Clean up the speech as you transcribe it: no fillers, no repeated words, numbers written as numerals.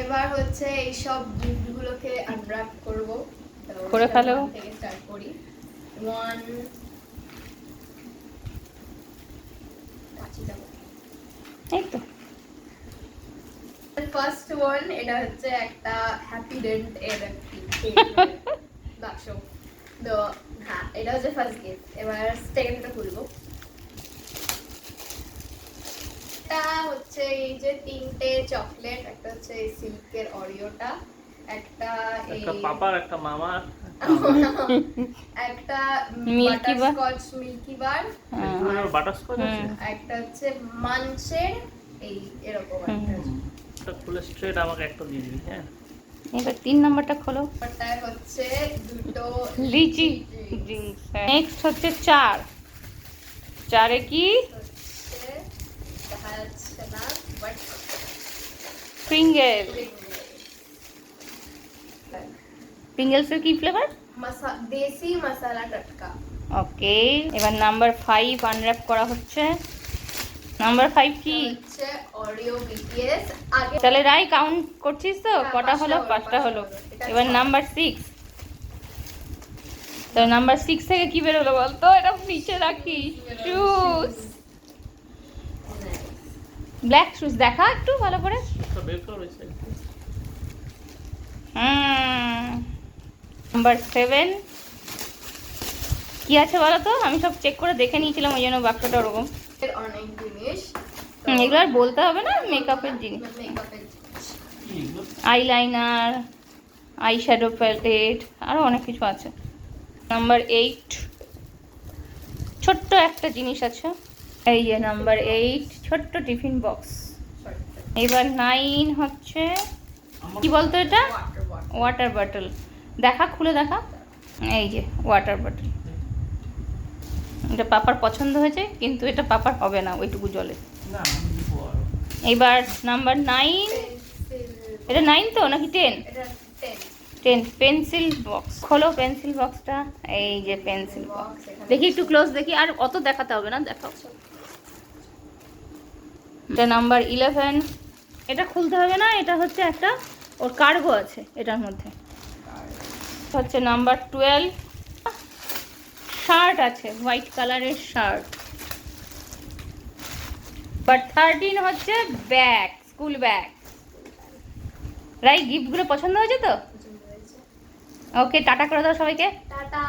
এবার হচ্ছে এই সব গিফটগুলোকে আনর্যাপ করব। করে ফেলো। থেকে স্টার্ট করি। 1 এই তো ফার্স্ট ওয়ান, এটা হচ্ছে একটা হ্যাপি ডেন্ট এর বাক্স। তো হ্যাঁ, এটা হচ্ছে ফার্স্ট গিফট। এবার সেকেন্ডটা খুলবো। এটা হচ্ছে এই যে তিনটে চকলেট, একটা হচ্ছে এই সিল্কের অরিওটা, একটা এই একটা পাপার, একটা মামার, একটা মিল্কি বার, বাটারস্কচ মিল্কি বার, বাটারস্কচ আছে। একটা হচ্ছে মানচের এই এরকম একটা। এটা খুলে স্ট্রেট আমাকে একটা দিয়ে দিবি। হ্যাঁ, এবার 3 নাম্বারটা খোলো। ওটা হচ্ছে দুটো লিচি ড্রিঙ্কস। নেক্সট হচ্ছে 4। 4-এ কি? হচ্ছে দেখা যাচ্ছে না, বাট প্রিঙ্গেল। প্রিঙ্গেলসের কি ফ্লেভার? দেশি মশলা টটকা। ওকে, এবার নাম্বার 5 আনর্যাপ করা হচ্ছে। নাম্বার 5 কি? হচ্ছে অরিও বিটিএস। আগে তাহলে রাই কাউন্ট করছিস তো? হ্যাঁ, কটা হলো? 5টা হলো। এবার নাম্বার 6। তো নাম্বার 6 থেকে কি বেরোলো বলতো? এটা নিচে রাখি। Shoes, black shoes. দেখা একটু ভালো করে। এটা বের করা হয়েছে। নাম্বার 7 কি আছে বলো তো? আমি সব চেক করে দেখে নিয়েছিলাম, ওই জন্য বাক্সটা ওরকম। অনেক জিনিস, এগুলো আর বলতে হবে না, মেকআপের জিনিস। মেকআপের জিনিস। আইলাইনার, আই শ্যাডো প্যালেট, আরও অনেক কিছু আছে। নাম্বার 8 ছোট্ট একটা জিনিস আছে, এই যে নাম্বার 8 ছোট্ট টিফিন বক্স। এবার 9 হচ্ছে কি বলতো এটা? Water bottle. দেখা, খুলে দেখা। এই যে ওয়াটার বটল। এটা পাপার পছন্দ হয়েছে, কিন্তু এটা পাপার হবে না ওইটুকু জলে। না, আমি দিব আরো। এবার নাম্বার 9, এটা 9 তো নাকি 10? এটা 10 10 পেন্সিল বক্স। খোলো পেন্সিল বক্সটা। এই যে পেন্সিল বক্স, দেখি একটু ক্লোজ দেখি, আর অত দেখাতে হবে না, দেখাও। এটা নাম্বার 11, এটা খুলতে হবে না, এটা হচ্ছে একটা ওর কার্গো আছে এটার মধ্যে। হচ্ছে নাম্বার 12, শার্ট আছে, হোয়াইট কালারের শার্ট। বাট 13 হচ্ছে ব্যাগ, স্কুল ব্যাগ। রাই, গিফটগুলো পছন্দ হয়েছে তো? ওকে, টাটা করে দাও সবাইকে। টাটা।